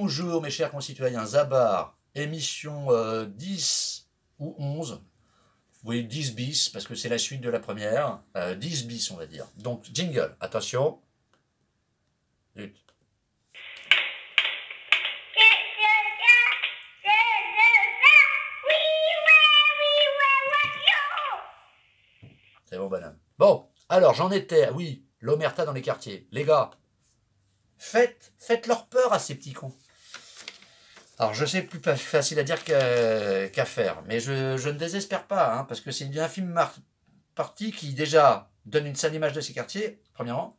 Bonjour mes chers concitoyens, Zabar, émission 10 ou 11, oui 10 bis parce que c'est la suite de la première, 10 bis on va dire. Donc jingle, attention. C'est bon bonhomme. Bon, alors j'en étais, oui, l'omerta dans les quartiers. Les gars, faites leur peur à ces petits cons. Alors je sais, plus facile à dire qu'à faire, mais je ne désespère pas, hein, parce que c'est une infime partie qui déjà donne une sale image de ces quartiers, premièrement.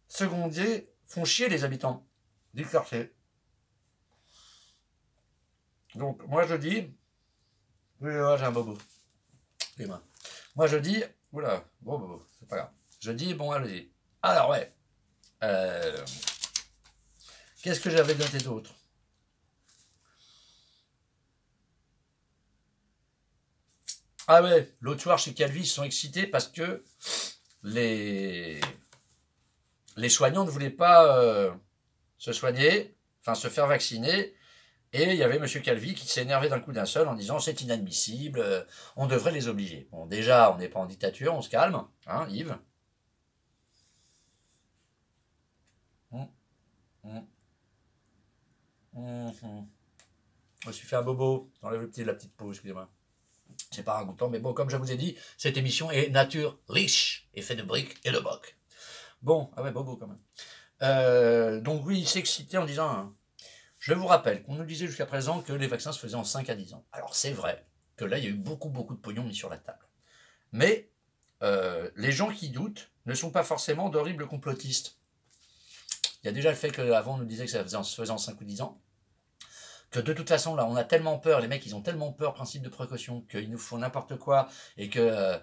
Secondier, font chier les habitants du quartier. Donc moi je dis, oui, j'ai un bobo. Moi je dis, oula, bobo, c'est pas grave. Je dis, bon allez-y. Alors ouais, qu'est-ce que j'avais noté d'autre? Ah ouais, l'autre soir chez Calvi, ils sont excités parce que les soignants ne voulaient pas se soigner, enfin se faire vacciner, et il y avait M. Calvi qui s'est énervé d'un coup d'un seul en disant c'est inadmissible, on devrait les obliger. Bon, déjà, on n'est pas en dictature, on se calme, hein, Yves. Je me suis fait un bobo, j'enlève la petite peau, excusez-moi. C'est pas ragoûtant, mais bon, comme je vous ai dit, cette émission est nature riche et fait de briques et de broc. Bon, ah ouais, bobo quand même. Donc oui, il s'excitait en disant, hein, je vous rappelle qu'on nous disait jusqu'à présent que les vaccins se faisaient en 5 à 10 ans. Alors c'est vrai que là, il y a eu beaucoup de pognon mis sur la table. Mais les gens qui doutent ne sont pas forcément d'horribles complotistes. Il y a déjà le fait qu'avant on nous disait que ça se faisait en 5 ou 10 ans, que de toute façon, là, on a tellement peur, les mecs, ils ont tellement peur, principe de précaution, qu'ils nous font n'importe quoi, et que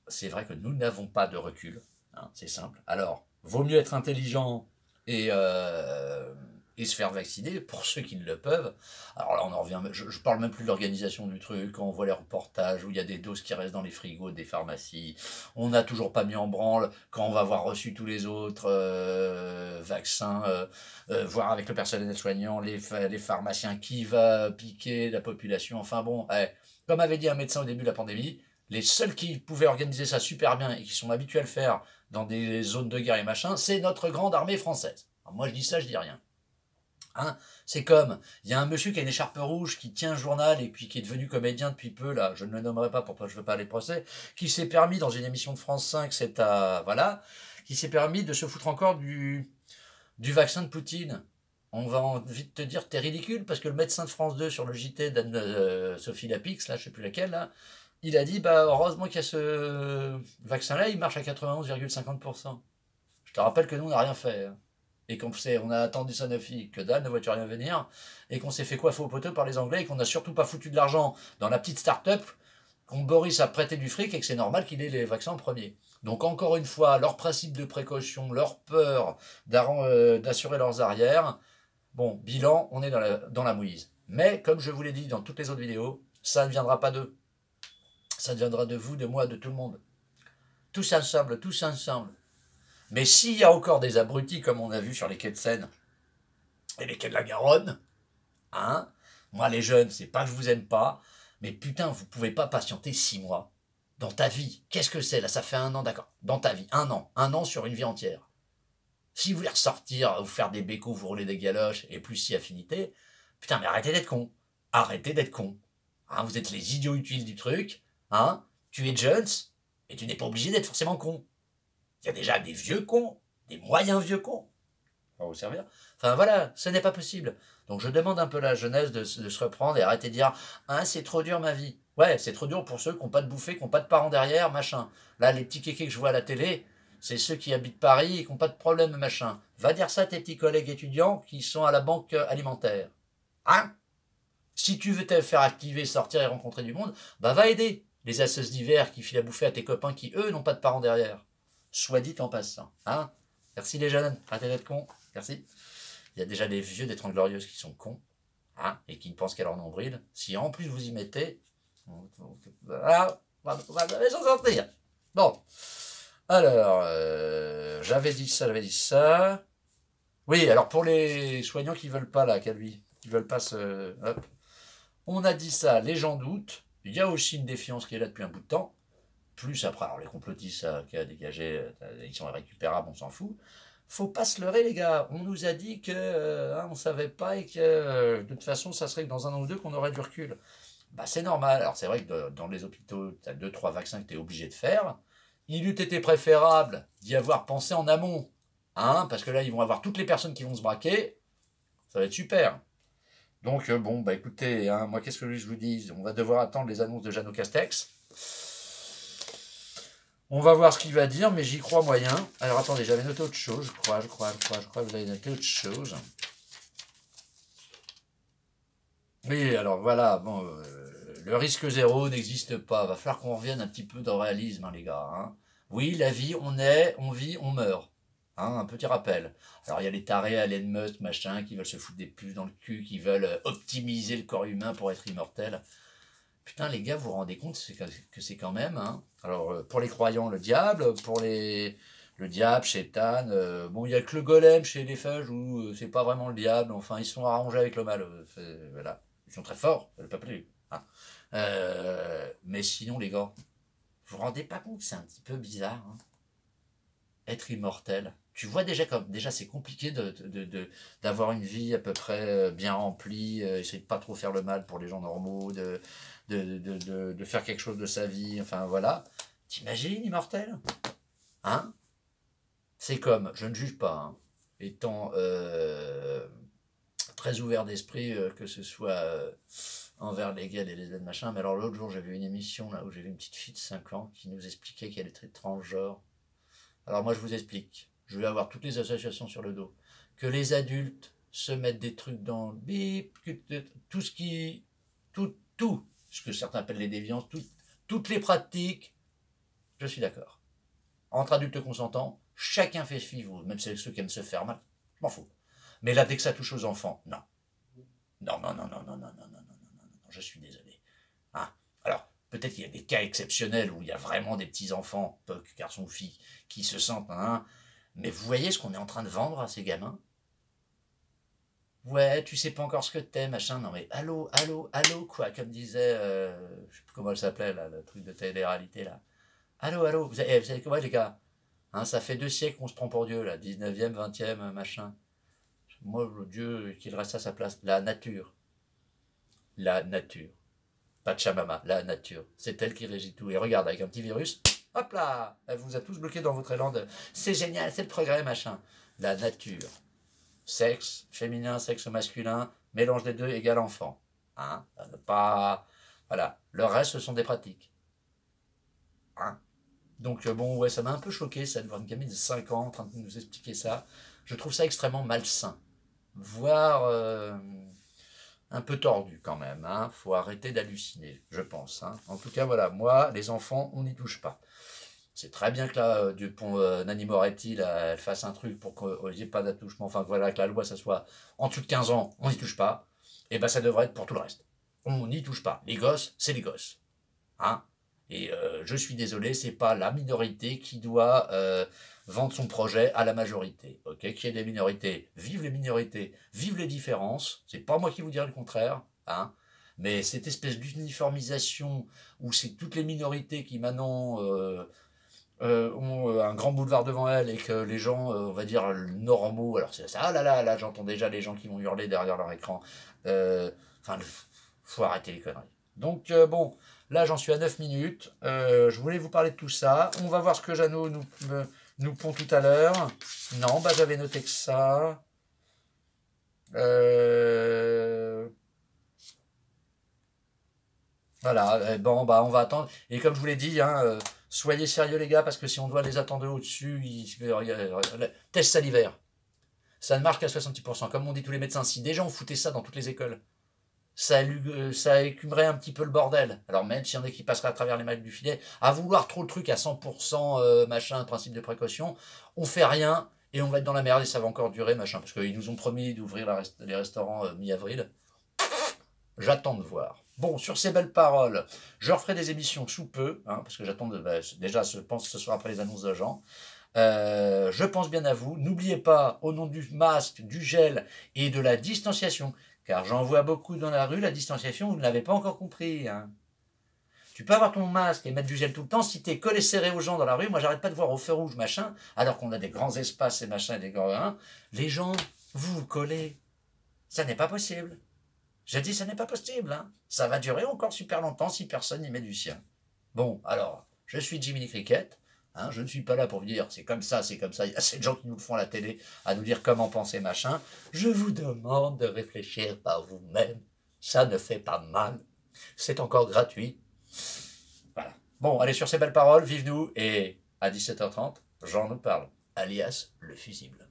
c'est vrai que nous n'avons pas de recul, hein, c'est simple. Alors, vaut mieux être intelligent et se faire vacciner, pour ceux qui le peuvent. Alors là, on en revient, je parle même plus de l'organisation du truc, quand on voit les reportages où il y a des doses qui restent dans les frigos des pharmacies, on n'a toujours pas mis en branle quand on va avoir reçu tous les autres vaccins, voir avec le personnel soignant, les pharmaciens, qui va piquer la population, enfin bon, comme avait dit un médecin au début de la pandémie, les seuls qui pouvaient organiser ça super bien et qui sont habitués à le faire dans des zones de guerre et machin, c'est notre grande armée française. Alors moi je dis ça, je dis rien. Hein, c'est comme, il y a un monsieur qui a une écharpe rouge, qui tient un journal et puis qui est devenu comédien depuis peu, là, je ne le nommerai pas, pourquoi je ne veux pas aller procès, qui s'est permis dans une émission de France 5, voilà, qui s'est permis de se foutre encore du vaccin de Poutine. On va envie de te dire, t'es ridicule, parce que le médecin de France 2 sur le JT d'Anne-Sophie Lapix, là, je sais plus laquelle, là, il a dit, bah, heureusement qu'il y a ce vaccin-là, il marche à 91,50%. Je te rappelle que nous, on n'a rien fait. Hein. Et on a attendu Sanofi, que dalle, ne vois-tu rien venir, et qu'on s'est fait coiffer au poteau par les Anglais, et qu'on n'a surtout pas foutu de l'argent dans la petite start-up, qu'on Boris a prêté du fric, et que c'est normal qu'il ait les vaccins en premier. Donc encore une fois, leur principe de précaution, leur peur d'assurer leurs arrières, bon, bilan, on est dans la mouise. Mais, comme je vous l'ai dit dans toutes les autres vidéos, ça ne viendra pas d'eux. Ça viendra de vous, de moi, de tout le monde. Tous ensemble, tous ensemble. Mais s'il y a encore des abrutis, comme on a vu sur les quais de Seine et les quais de la Garonne, hein, moi les jeunes, c'est pas que je vous aime pas, mais putain, vous pouvez pas patienter 6 mois. Dans ta vie, qu'est-ce que c'est? Là, ça fait 1 an, d'accord. Dans ta vie, 1 an. 1 an sur une vie entière. Si vous voulez ressortir, vous faire des bécos, vous rouler des galoches, et plus si affinité, putain, mais arrêtez d'être con. Arrêtez d'être con. Hein, vous êtes les idiots utiles du truc, hein, tu es Jones, et tu n'es pas obligé d'être forcément con. Il y a déjà des vieux cons, des moyens vieux cons. Ça va vous servir. Enfin voilà, ce n'est pas possible. Donc je demande un peu à la jeunesse de se reprendre et arrêter de dire « Ah, c'est trop dur ma vie ». Ouais, c'est trop dur pour ceux qui n'ont pas de bouffée, qui n'ont pas de parents derrière, machin. Là, les petits kékés que je vois à la télé, c'est ceux qui habitent Paris et qui n'ont pas de problème, machin. Va dire ça à tes petits collègues étudiants qui sont à la banque alimentaire. Hein? Si tu veux te faire activer, sortir et rencontrer du monde, bah va aider les associations d'hiver qui filent à bouffer à tes copains qui, eux, n'ont pas de parents derrière. Soit dit en passant. Hein, merci les jeunes, arrêtez d'être cons. Merci. Il y a déjà les vieux des 30 Glorieuses qui sont cons, hein, et qui ne pensent qu'à leur nombril. Si en plus vous y mettez, voilà, on va s'en sortir. Bon. Alors, j'avais dit ça. Oui, alors pour les soignants qui veulent pas, là, Calvi, qui veulent pas hop. On a dit ça, les gens doutent. Il y a aussi une défiance qui est là depuis un bout de temps. Plus après, alors les complotistes, ça, qui a dégagé, ils sont irrécupérables, on s'en fout. Faut pas se leurrer, les gars. On nous a dit que on savait pas et que de toute façon, ça serait que dans un an ou deux qu'on aurait du recul. Bah, c'est normal. Alors, c'est vrai que dans les hôpitaux, tu as 2-3 vaccins que tu es obligé de faire. Il eût été préférable d'y avoir pensé en amont. Hein, parce que là, ils vont avoir toutes les personnes qui vont se braquer. Ça va être super. Donc, bon, bah écoutez, hein, moi, qu'est-ce que je vous dis? On va devoir attendre les annonces de Jeannot Castex. On va voir ce qu'il va dire, mais j'y crois moyen. Alors, attendez, j'avais noté autre chose, je crois que vous avez noté autre chose. Oui, alors voilà, bon, le risque zéro n'existe pas. Va falloir qu'on revienne un petit peu dans le réalisme, hein, les gars. Hein. Oui, la vie, on vit, on meurt. Hein, un petit rappel. Alors, il y a les tarés Elon Musk, machin, qui veulent se foutre des puces dans le cul, qui veulent optimiser le corps humain pour être immortel. Putain, les gars, vous vous rendez compte que c'est quand même... Hein, alors, pour les croyants, le diable, pour le diable, Chétan, bon, il y a que le golem chez les Fages où c'est pas vraiment le diable, enfin, ils sont arrangés avec le mal, voilà. Ils sont très forts, le peuple. Hein. Mais sinon, les gars, vous vous rendez pas compte, c'est un petit peu bizarre. Hein. Être immortel. Tu vois déjà c'est compliqué d'avoir une vie à peu près bien remplie, essayer de pas trop faire le mal pour les gens normaux, de faire quelque chose de sa vie, enfin voilà. T'imagines, immortel? Hein? C'est comme, je ne juge pas, hein, étant très ouvert d'esprit, que ce soit envers les gays et les lesbiennes, machin, mais alors l'autre jour j'ai vu une émission là où j'ai vu une petite fille de 5 ans qui nous expliquait qu'elle était transgenre. Alors moi je vous explique, je vais avoir toutes les associations sur le dos. Que les adultes se mettent des trucs dans le bip, tout ce qui... Tout, ce que certains appellent les déviances, toutes les pratiques, je suis d'accord. Entre adultes consentants, chacun fait suivre, même ceux qui aiment se faire mal, je m'en fous. Mais là, dès que ça touche aux enfants, non. Non, non, non, non, non, non, non, non, non, non, non, non, je suis désolé. Hein? Alors, peut-être qu'il y a des cas exceptionnels où il y a vraiment des petits-enfants, garçons ou filles, qui se sentent... Hein, mais vous voyez ce qu'on est en train de vendre à ces gamins? Ouais, tu sais pas encore ce que t'es, machin. Non mais allô, allô, allô, quoi, comme disait, je sais plus comment elle s'appelait, là, le truc de télé-réalité, là. Allô, allô, vous savez quoi, les gars? Hein, ça fait 2 siècles qu'on se prend pour Dieu, là, 19e, 20e, machin. Moi, Dieu, qu'il reste à sa place. La nature. La nature. Pachamama, la nature. C'est elle qui régit tout. Et regarde, avec un petit virus, hop là, elle vous a tous bloqués dans votre élan de c'est génial, c'est le progrès, machin. La nature. Sexe féminin, sexe masculin, mélange des deux égale enfant. Hein, pas... Voilà. Le reste, ce sont des pratiques. Hein. Donc, bon, ouais, ça m'a un peu choqué, ça, de voir une gamine de 5 ans en train de nous expliquer ça. Je trouve ça extrêmement malsain. Voire un peu tordu quand même. Hein. Faut arrêter d'halluciner, je pense. Hein. En tout cas, voilà, moi, les enfants, on n'y touche pas. C'est très bien que là, Dupont, Nanni Moretti, là, elle fasse un truc pour qu'il n'y ait pas d'attouchement. Enfin, voilà, que la loi, ça soit en dessous de 15 ans, on n'y touche pas. Et ben, ça devrait être pour tout le reste. On n'y touche pas. Les gosses, c'est les gosses. Hein. Et je suis désolé, c'est pas la minorité qui doit vendre son projet à la majorité. Ok, qu'il y ait des minorités, vive les minorités, vive les différences. C'est pas moi qui vous dirai le contraire. Hein. Mais cette espèce d'uniformisation où c'est toutes les minorités qui maintenant ont un grand boulevard devant elles et que les gens, on va dire, normaux, alors c'est ça, ah là là, là j'entends déjà les gens qui vont hurler derrière leur écran. Enfin, faut arrêter les conneries. Donc bon, là j'en suis à 9 minutes, je voulais vous parler de tout ça. On va voir ce que Jeannot nous pond tout à l'heure. Non, bah j'avais noté que ça. Voilà, bon, bah on va attendre. Et comme je vous l'ai dit, hein, soyez sérieux les gars, parce que si on doit les attendre au-dessus, test salivaire. Ça ne marche qu'à 66%. Comme on dit tous les médecins, si déjà on foutait ça dans toutes les écoles, ça écumerait un petit peu le bordel. Alors même s'il y en a qui passeraient à travers les mailles du filet, à vouloir trop le truc à 100%, machin, principe de précaution, on fait rien et on va être dans la merde et ça va encore durer, machin. Parce qu'ils nous ont promis d'ouvrir les restaurants mi-avril. J'attends de voir. Bon, sur ces belles paroles, je referai des émissions sous peu, hein, parce que j'attends déjà, je pense que ce sera après les annonces de Jean. Je pense bien à vous. N'oubliez pas, au nom du masque, du gel et de la distanciation, car j'en vois beaucoup dans la rue, la distanciation, vous ne l'avez pas encore compris. Hein. Tu peux avoir ton masque et mettre du gel tout le temps. Si tu es collé serré aux gens dans la rue, moi j'arrête pas de voir au feu rouge, machin, alors qu'on a des grands espaces et machin et des grands. Hein, les gens, vous collez. Ça n'est pas possible. J'ai dit, ça n'est pas possible. Hein. Ça va durer encore super longtemps si personne n'y met du sien. Bon, alors, je suis Jiminy Cricket. Hein, je ne suis pas là pour vous dire c'est comme ça, c'est comme ça. Il y a assez de gens qui nous le font à la télé à nous dire comment penser machin. Je vous demande de réfléchir par vous-même. Ça ne fait pas mal. C'est encore gratuit. Voilà. Bon, allez, sur ces belles paroles, vive nous et à 17h30, Jean nous parle, alias le fusible.